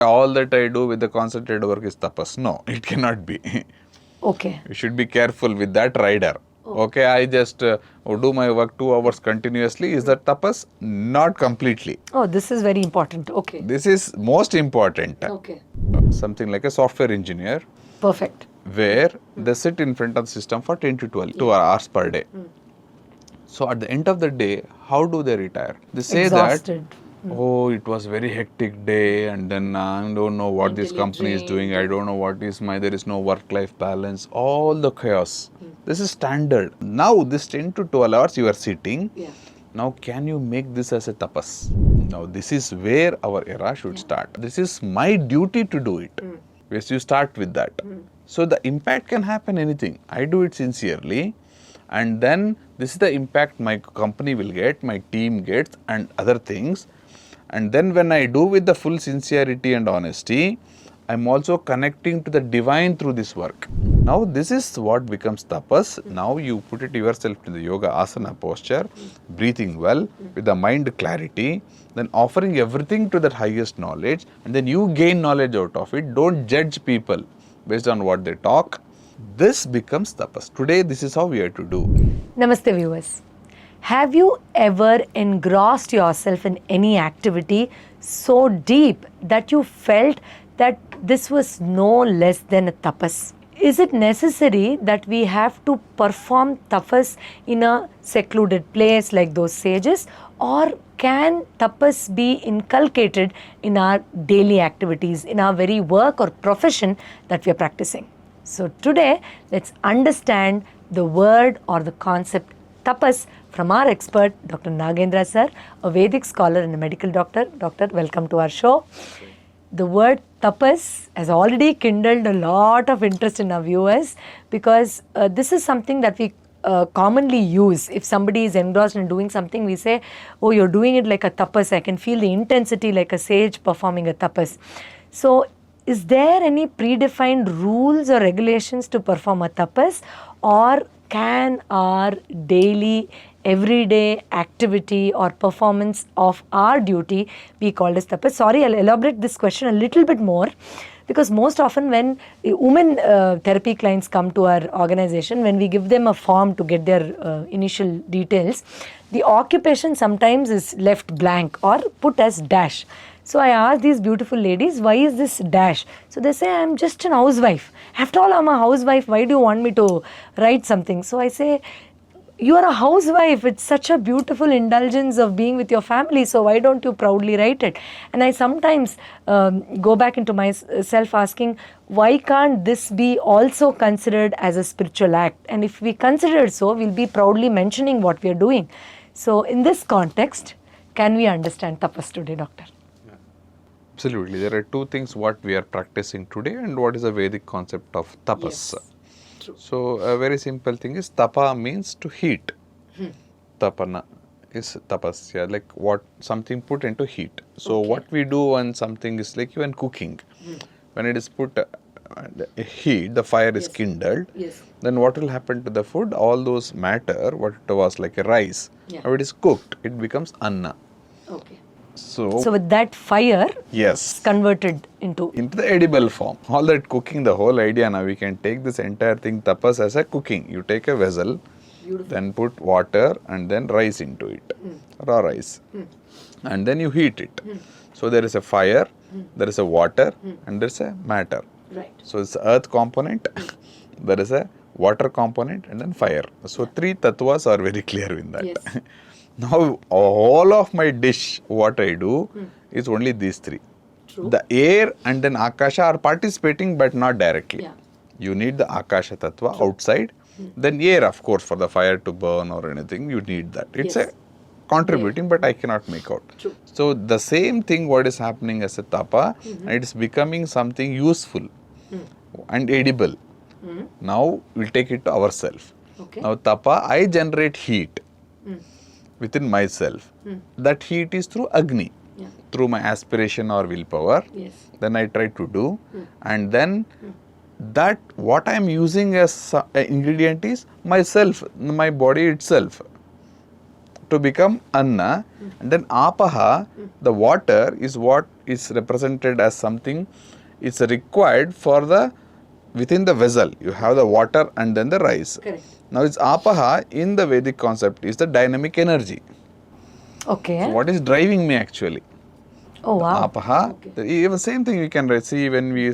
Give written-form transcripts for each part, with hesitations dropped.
all that I do with the concentrated work is tapas. No, it cannot be. Okay. You should be careful with that rider. Okay, I just do my work 2 hours continuously. Is that tapas? Not completely. Oh, this is very important. Okay. This is most important. Okay. Something like a software engineer, Perfect. where they sit in front of the system for 10 to 12 2 hours per day. So at the end of the day, how do they retire? They say Exhausted. that, oh, it was very hectic day, and then I don't know what this company is doing. I don't know what is there is no work-life balance. All the chaos. This is standard. Now this 10 to 12 hours you are sitting. Yeah. Now can you make this as a tapas? Now this is where our era should start. This is my duty to do it. Yes, you start with that. So the impact can happen anything. I do it sincerely, and then this is the impact my company will get, my team gets, and other things. And then when I do with the full sincerity and honesty, I'm also connecting to the divine through this work. Now this is what becomes tapas. Now you put it yourself in the yoga asana posture, breathing well, with the mind clarity, then offering everything to that highest knowledge, and then you gain knowledge out of it. Don't judge people based on what they talk. This becomes tapas. Today this is how we are to do. Namaste viewers. Have you ever engrossed yourself in any activity so deep that you felt that this was no less than a tapas? Is it necessary that we have to perform tapas in a secluded place like those sages, or can tapas be inculcated in our daily activities, in our very work or profession that we are practicing? So today, let's understand the word or the concept tapas from our expert, Dr. Nagendra sir, a Vedic scholar and a medical doctor. Doctor, welcome to our show. The word tapas has already kindled a lot of interest in our viewers, because this is something that we commonly use. If somebody is engrossed in doing something, we say, oh, you're doing it like a tapas. I can feel the intensity like a sage performing a tapas. So is there any predefined rules or regulations to perform a tapas, or can our daily, everyday activity or performance of our duty be called as tapas? Sorry, I'll elaborate this question a little bit more, because most often when women therapy clients come to our organization, when we give them a form to get their initial details, the occupation sometimes is left blank or put as dash. So I asked these beautiful ladies, why is this dash? So they say, I'm just an housewife. After all, I'm a housewife. Why do you want me to write something? So I say, you are a housewife. It's such a beautiful indulgence of being with your family. So why don't you proudly write it? And I sometimes go back into myself asking, why can't this be also considered as a spiritual act? And if we consider it so, we'll be proudly mentioning what we are doing. So in this context, can we understand tapas today, doctor? Absolutely. There are two things what we are practicing today and what is the Vedic concept of tapas. Yes. True. So a very simple thing is tapa means to heat. Tapana is tapasya, like what something put into heat. So what we do when something is like even cooking, when it is put heat, the fire is kindled, then what will happen to the food? All those matter, what it was like a rice, now it is cooked, it becomes anna. Okay. So with that fire, yes, it's converted into the edible form. All that cooking, the whole idea now, we can take this entire thing tapas as a cooking. You take a vessel, then put water and then rice into it, raw rice, and then you heat it. So there is a fire, there is a water, and there is a matter. Right. So it's earth component, there is a water component, and then fire. So three tattvas are very clear in that. Yes. Now, all of my dish, what I do is only these three. True. The air and then Akasha are participating but not directly. Yeah. You need the Akasha Tattva outside. Then air, of course, for the fire to burn or anything, you need that. It's a contributing, but I cannot make out. True. So, the same thing what is happening as a tapa, and it is becoming something useful and edible. Now, we'll take it to ourselves. Okay. Now, tapa, I generate heat within myself. That heat is through Agni, through my aspiration or willpower. Yes. Then I try to do, and then that what I am using as ingredient is myself, my body itself, to become anna, and then apaha, the water is what is represented as something, it's required for the, within the vessel, you have the water and then the rice. Correct. Now it's apaha in the Vedic concept is the dynamic energy. Okay. So what is driving me actually? Oh, wow. Apaha, even same thing you can see when we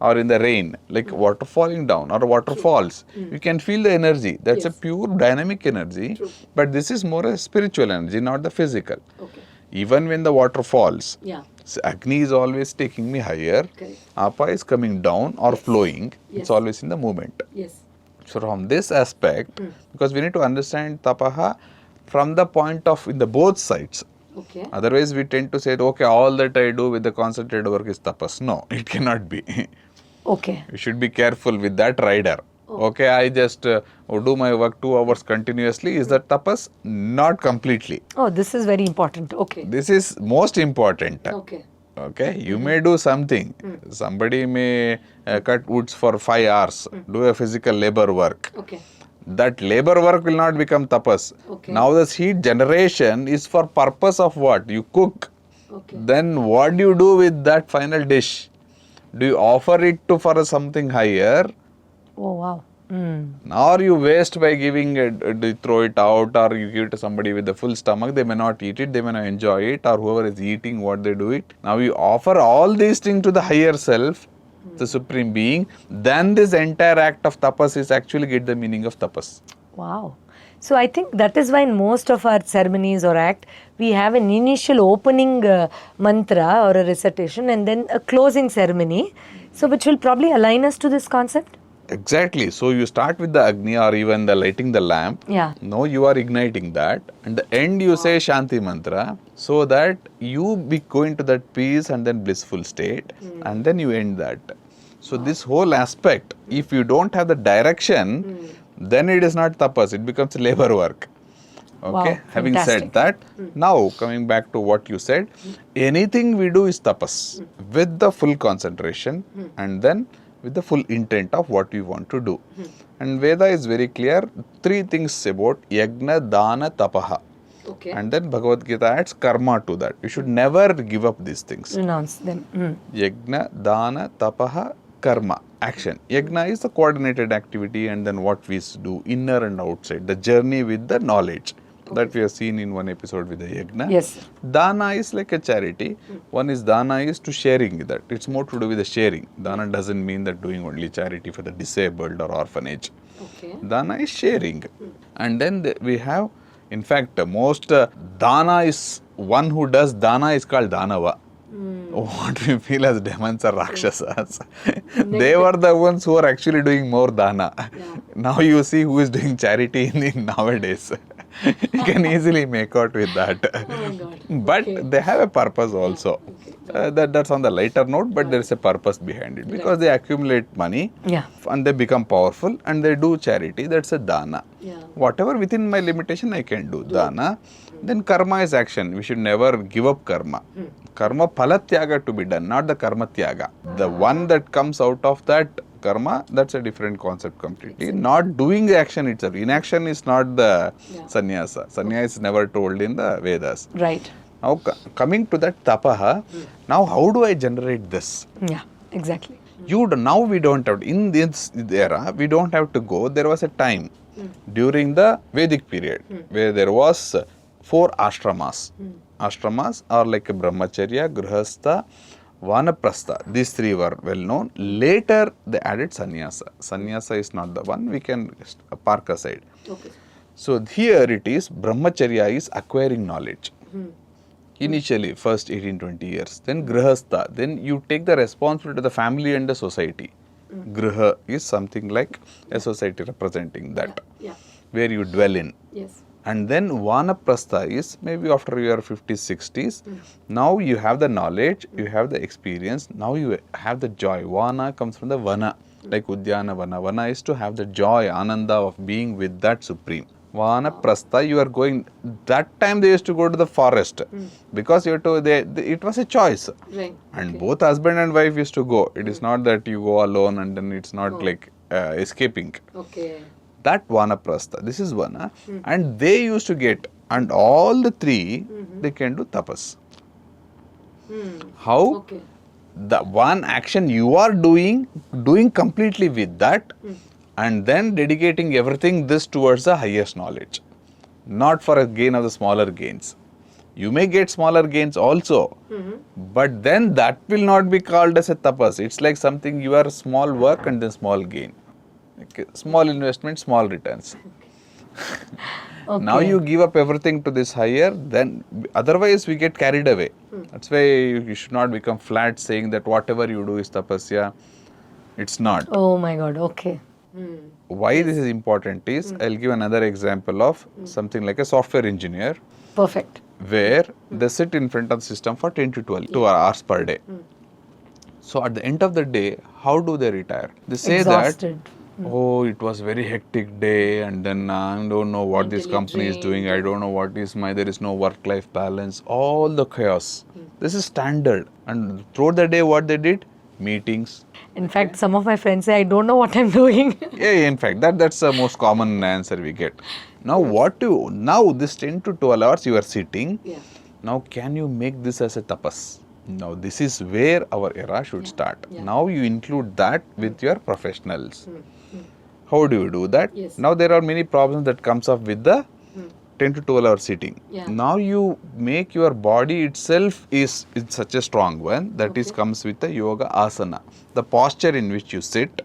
or in the rain, like water falling down or water falls. You can feel the energy. That's a pure dynamic energy. But this is more a spiritual energy, not the physical. Okay. Even when the water falls, Yeah. so Agni is always taking me higher. Correct. Apa is coming down or flowing. It's always in the movement. Yes. So from this aspect, because we need to understand tapaha from the point of in the both sides. Okay. Otherwise, we tend to say, okay, all that I do with the concentrated work is tapas. No, it cannot be. Okay. You should be careful with that rider. Okay, I just do my work 2 hours continuously. Is that tapas? Not completely. Oh, this is very important. Okay. This is most important. Okay. Okay, you may do something. Somebody may cut woods for 5 hours, do a physical labor work. Okay. That labor work will not become tapas. Okay. Now the seed generation is for purpose of what? You cook. Okay. Then what do you do with that final dish? Do you offer it to for something higher? Oh, wow. Or you waste by giving it, you throw it out, or you give it to somebody with a full stomach, they may not eat it, they may not enjoy it, or whoever is eating what they do it. Now you offer all these things to the higher self, the supreme being, then this entire act of tapas is actually get the meaning of tapas. Wow. So I think that is why in most of our ceremonies or act, we have an initial opening mantra or a recitation and then a closing ceremony. So which will probably align us to this concept? Exactly. So you start with the Agni or even the lighting the lamp. Yeah. No, you are igniting that. And the end you say Shanti mantra so that you be going to that peace and then blissful state and then you end that. So this whole aspect, if you don't have the direction, then it is not tapas, it becomes labor work. Okay, Wow, having fantastic. said that, now coming back to what you said, anything we do is tapas with the full concentration and then with the full intent of what we want to do. And Veda is very clear, 3 things about yagna, dana, tapaha. Okay. And then Bhagavad Gita adds karma to that. You should never give up these things. Renounce them. Yagna, dana, tapaha, karma, action. Yagna is the coordinated activity and then what we do, inner and outside, the journey with the knowledge. That we have seen in one episode with the yagna. Yes. Dana is like a charity. One is dana is to sharing that. It's more to do with the sharing. Dana doesn't mean that doing only charity for the disabled or orphanage. Okay. Dana is sharing. And then we have, in fact, most dana is, one who does dana is called danava. What we feel as demons or rakshasas. They were the ones who are actually doing more dana. Now you see who is doing charity in nowadays. You can easily make out with that. Oh my God. But they have a purpose also. That's on the lighter note, but there is a purpose behind it because they accumulate money Yeah. and they become powerful and they do charity. That's a dana. Yeah. Whatever within my limitation I can do. Dana. Then karma is action. We should never give up karma. Karma phala tyaga to be done, not the karma tyaga. The one that comes out of that karma, that's a different concept completely. Not doing the action itself. Inaction is not the sannyasa. Sannyasa is never told in the Vedas. Right. Now coming to that tapaha, now how do I generate this? Yeah, exactly. Now we don't have, in this era, we don't have to go. There was a time during the Vedic period where there was 4 ashramas. Ashramas are like a brahmacharya, grihastha, vanaprastha. These 3 were well known. Later they added sannyasa. Sannyasa is not the one, we can park aside. Okay. So here it is, brahmacharya is acquiring knowledge. Initially, first 18-20 years. Then grihastha. Then you take the responsibility of the family and the society. Griha is something like a society representing that, where you dwell in. Yes. And then vanaprastha is maybe after your 50s, 60s. Now you have the knowledge, you have the experience, now you have the joy. Vana comes from the vana, like Udyana Vana. Vana is to have the joy, ananda of being with that supreme. Vanaprastha, you are going, that time they used to go to the forest because you have to, it was a choice. Right. And both husband and wife used to go. It is not that you go alone and then it's not like escaping. Okay. That vanaprastha, this is vana, and they used to get, and all the 3, they can do tapas. How Okay. the one action you are doing completely with that, and then dedicating everything this towards the highest knowledge, not for a gain of the smaller gains. You may get smaller gains also, but then that will not be called as a tapas. It's like something you are small work and then small gain. Okay. Small investment, small returns. Okay. Now you give up everything to this higher, then otherwise we get carried away. That's why you should not become flat saying that whatever you do is tapasya. It's not. Oh my God. Okay. Why this is important is, I'll give another example of something like a software engineer Perfect. where they sit in front of the system for 10 to 12 2 hours per day. So at the end of the day, how do they retire? They say Exhausted. that, oh, it was very hectic day, and then I don't know what this company is doing. I don't know what is there is no work-life balance. All the chaos. This is standard. And throughout the day, what they did? Meetings. In fact, some of my friends say, I don't know what I'm doing. Yeah, in fact, that's the most common answer we get. Now, now this 10 to 12 hours you are sitting. Now, can you make this as a tapas? Now, this is where our era should start. Now, you include that with your professionals. How do you do that? Now, there are many problems that comes up with the 10 to 12 hour sitting. Now, you make your body itself is such a strong one that is comes with the yoga asana. The posture in which you sit,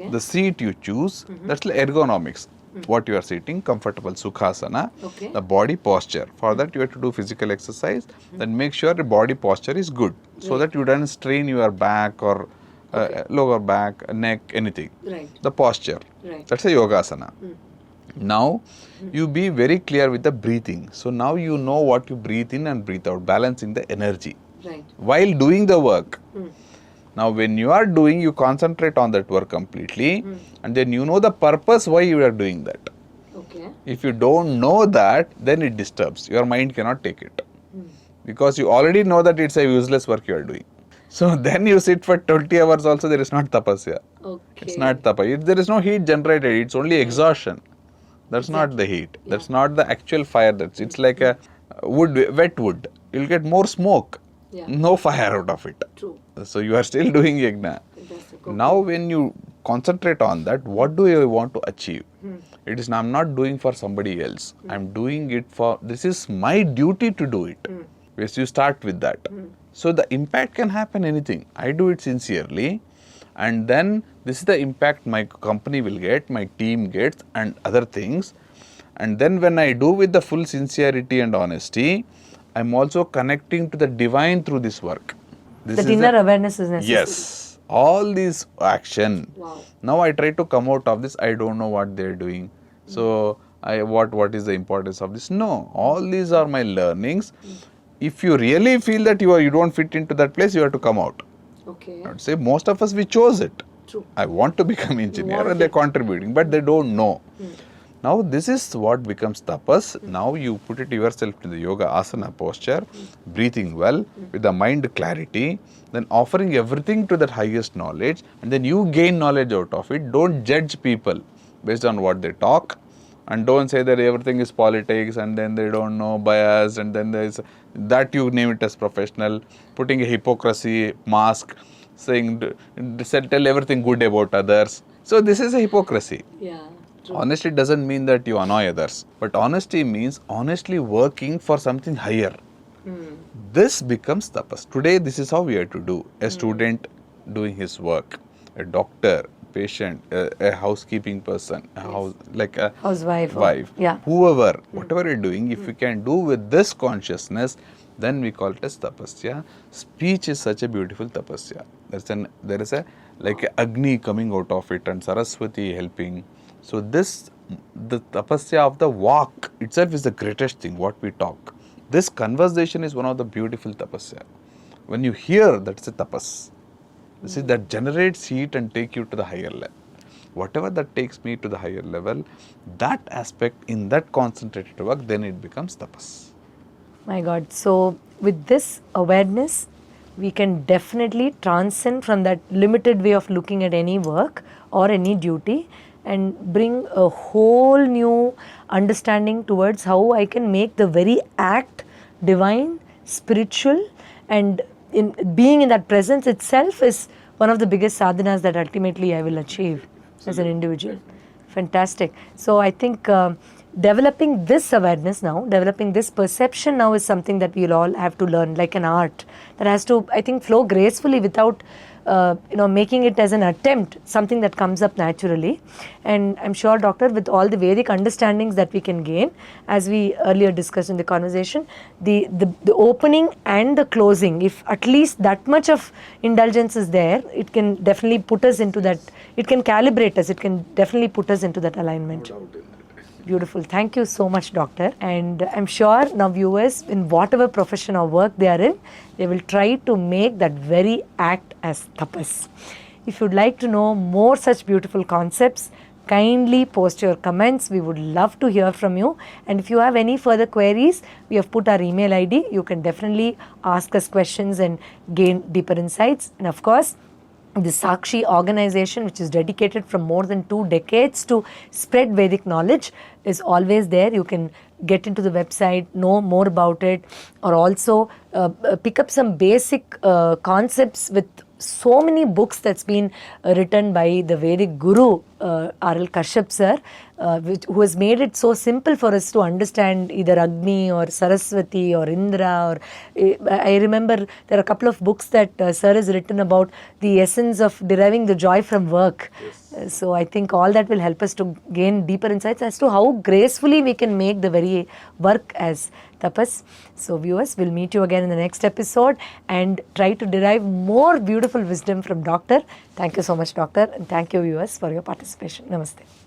the seat you choose, that's like ergonomics. What you are sitting, comfortable sukhasana, the body posture. For that you have to do physical exercise, then make sure the body posture is good so that you don't strain your back or lower back, neck, anything. The posture, that's a yogasana. Now you be very clear with the breathing. So now you know what you breathe in and breathe out, balancing the energy while doing the work. Now, when you are doing, you concentrate on that work completely, and then you know the purpose why you are doing that. If you don't know that, then it disturbs. Your mind cannot take it. Because you already know that it's a useless work you are doing. So then you sit for 20 hours also, there is not tapasya. It's not tapa. There is no heat generated, it's only exhaustion. That's not the heat. That's not the actual fire. It's like a wet wood. You'll get more smoke. No fire out of it. So you are still doing yagna. Now when you concentrate on that, what do I want to achieve? It is, I'm not doing for somebody else. I'm doing it for, this is my duty to do it. Yes, you start with that. So the impact can happen anything. I do it sincerely, and then this is the impact my company will get, my team gets, and other things. And then when I do with the full sincerity and honesty, I'm also connecting to the divine through this work. This The inner awareness is necessary. Yes. All this action. Now I try to come out of this. I don't know what they're doing. So what is the importance of this? No. All these are my learnings. If you really feel that you don't fit into that place, you have to come out. I would say most of us, we chose it. I want to become engineer and they're contributing, but they don't know. Now this is what becomes tapas. Now you put it yourself in the yoga asana posture, breathing well, with the mind clarity, then offering everything to that highest knowledge, and then you gain knowledge out of it. Don't judge people based on what they talk, and don't say that everything is politics and then they don't know bias, and then there is that you name it as professional, putting a hypocrisy mask, saying tell everything good about others. So this is a hypocrisy. Honesty doesn't mean that you annoy others, but honesty means honestly working for something higher. This becomes tapas. Today, this is how we have to do. A student doing his work, a doctor, patient, a housekeeping person, like a housewife, wife, whoever, whatever you're doing, if you can do with this consciousness, then we call it as tapasya. Speech is such a beautiful tapasya. There is a like a Agni coming out of it and Saraswati helping. So the tapasya of the walk itself is the greatest thing, what we talk. This conversation is one of the beautiful tapasya. When you hear, that's a tapas. You see, that generates heat and take you to the higher level. Whatever that takes me to the higher level, that aspect in that concentrated work, then it becomes tapas. My God. So with this awareness, we can definitely transcend from that limited way of looking at any work or any duty and bring a whole new understanding towards how I can make the very act divine, spiritual, and in being in that presence itself is one of the biggest sadhanas that ultimately I will achieve as an individual. Fantastic. So I think developing this awareness now, developing this perception now is something that we'll all have to learn, like an art that has to, I think, flow gracefully without making it as an attempt, something that comes up naturally. And I'm sure, Doctor, with all the Vedic understandings that we can gain, as we earlier discussed in the conversation, the opening and the closing, if at least that much of indulgence is there, it can definitely put us into that, it can calibrate us, it can definitely put us into that alignment. Beautiful. Thank you so much, Doctor. And I'm sure now viewers, in whatever profession or work they are in, they will try to make that very act as tapas. If you'd like to know more such beautiful concepts, kindly post your comments. We would love to hear from you. And if you have any further queries, we have put our email ID. You can definitely ask us questions and gain deeper insights. And of course, the Sakshi organization, which is dedicated from more than 2 decades to spread Vedic knowledge, is always there. You can get into the website, know more about it, or also pick up some basic concepts with so many books that's been written by the Vedic guru, R.L. Kashyap sir, who has made it so simple for us to understand either Agni or Saraswati or Indra. Or I remember there are a couple of books that sir has written about the essence of deriving the joy from work. Yes. So I think all that will help us to gain deeper insights as to how gracefully we can make the very work as tapas. So viewers, we'll meet you again in the next episode and try to derive more beautiful wisdom from Doctor. Thank you so much, Doctor, and thank you viewers for your participation. Namaste.